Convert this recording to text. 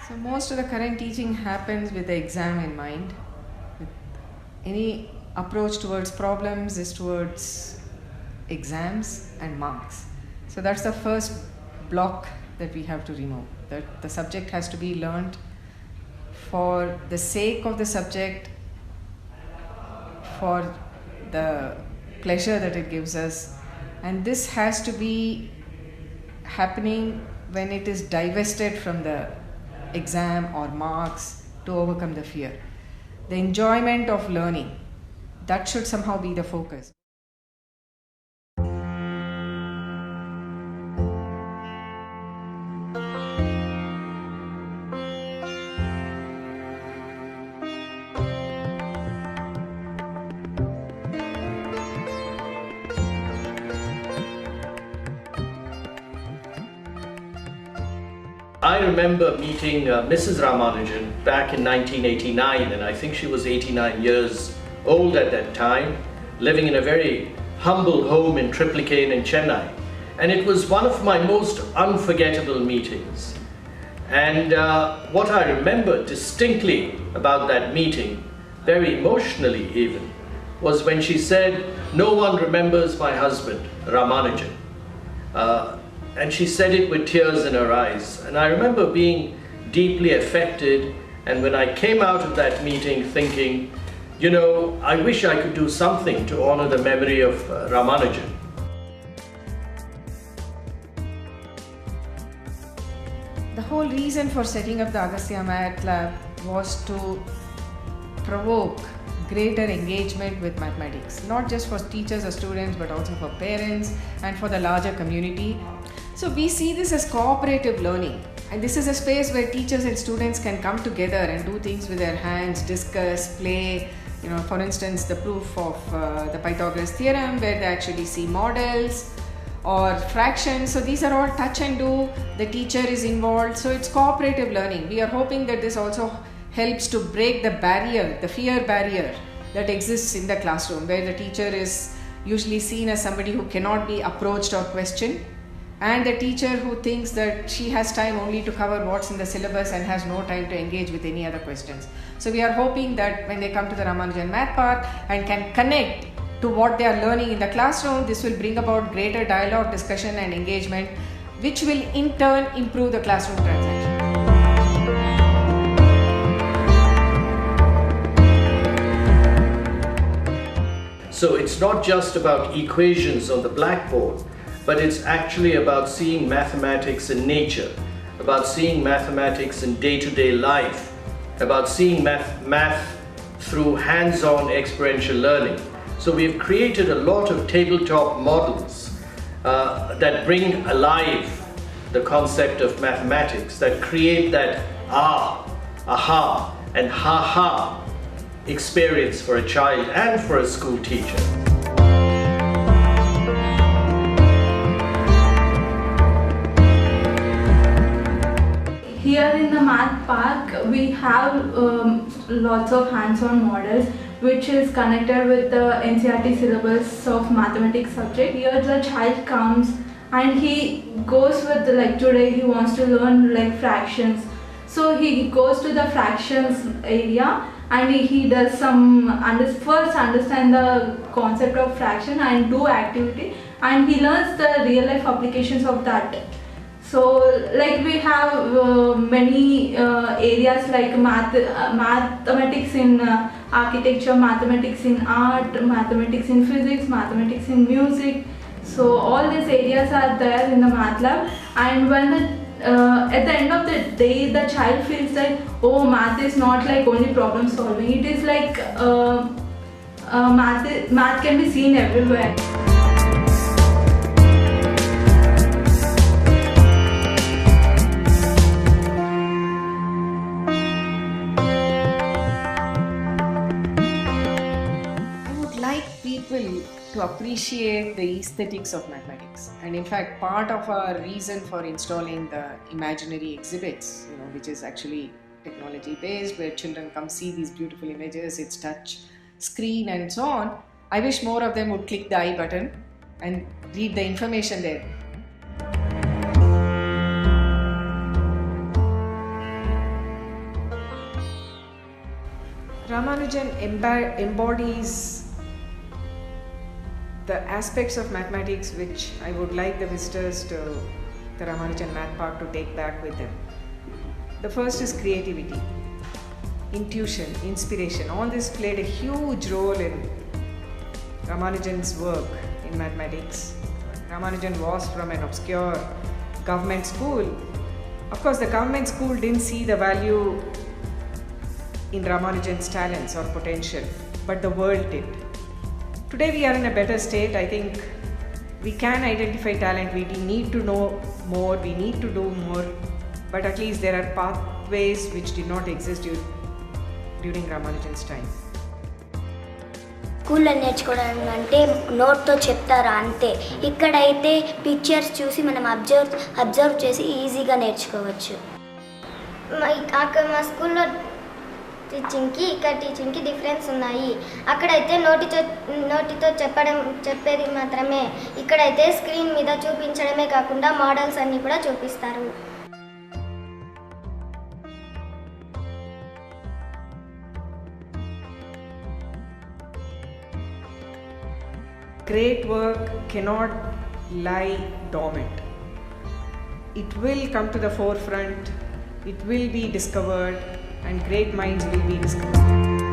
So most of the current teaching happens with the exam in mind. With any approach towards problems is towards exams and marks. So that's the first block that we have to remove. That the subject has to be learned for the sake of the subject, for the pleasure that it gives us, and this has to be happening when it is divested from the exam or marks to overcome the fear. The enjoyment of learning, that should somehow be the focus. I remember meeting Mrs. Ramanujan back in 1989, and I think she was 89 years old at that time, living in a very humble home in Triplicane in Chennai. And it was one of my most unforgettable meetings. And what I remember distinctly about that meeting, very emotionally even, was when she said, "No one remembers my husband, Ramanujan." And she said it with tears in her eyes. And I remember being deeply affected, and when I came out of that meeting thinking, you know, I wish I could do something to honor the memory of Ramanujan. The whole reason for setting up the Agastya Math Lab was to provoke greater engagement with mathematics, not just for teachers or students, but also for parents and for the larger community. So we see this as cooperative learning, and this is a space where teachers and students can come together and do things with their hands, discuss, play. You know, for instance, the proof of the Pythagoras theorem, where they actually see models or fractions. So these are all touch and do. The teacher is involved. So it's cooperative learning. We are hoping that this also helps to break the barrier, the fear barrier that exists in the classroom, where the teacher is usually seen as somebody who cannot be approached or questioned, and the teacher who thinks that she has time only to cover what's in the syllabus and has no time to engage with any other questions. So we are hoping that when they come to the Ramanujan Math Park and can connect to what they are learning in the classroom, this will bring about greater dialogue, discussion and engagement, which will in turn improve the classroom transaction. So it's not just about equations on the blackboard, but it's actually about seeing mathematics in nature, about seeing mathematics in day-to-day life, about seeing math through hands-on experiential learning. So we've created a lot of tabletop models that bring alive the concept of mathematics, that create that aha, and ha-ha experience for a child and for a school teacher. Here in the Math Park, we have lots of hands-on models which is connected with the NCERT syllabus of mathematics subject. Here the child comes and he goes with, like today he wants to learn like fractions. So he goes to the fractions area and he does some, first understand the concept of fraction and do activity, and he learns the real life applications of that. So like we have many areas like mathematics in architecture, mathematics in art, mathematics in physics, mathematics in music. So all these areas are there in the math lab, and when at the end of the day the child feels like, oh, math is not like only problem solving, it is like math can be seen everywhere. People to appreciate the aesthetics of mathematics, and in fact part of our reason for installing the imaginary exhibits, you know, which is actually technology based, where children come see these beautiful images, it's touch screen and so on. I wish more of them would click the I button and read the information there. Ramanujan embodies the aspects of mathematics which I would like the visitors to the Ramanujan Math Park to take back with them. The first is creativity, intuition, inspiration. All this played a huge role in Ramanujan's work in mathematics. Ramanujan was from an obscure government school. Of course, the government school didn't see the value in Ramanujan's talents or potential, but the world did. Today we are in a better state. I think we can identify talent. We need to know more, we need to do more, but at least there are pathways which did not exist during Ramanujan's time. స్కూల్లో నేర్చుకోవడం అంటే నోట్తో చెప్తారు అంతే. ఇక్కడైతే pictures చూసి మనం observe చేసి ఈజీగా నేర్చుకోవచ్చు. అక్కడ మా స్కూల్లో టీచింగ్కి ఇక్కడ టీచింగ్కి డిఫరెన్స్ ఉన్నాయి. అక్కడైతే నోటితో చెప్పేది మాత్రమే, ఇక్కడైతే స్క్రీన్ మీద చూపించడమే కాకుండా మోడల్స్ అన్నీ కూడా చూపిస్తారు. Great work cannot lie dormant. It will come to the forefront, it will be discovered, and great minds will be discovered.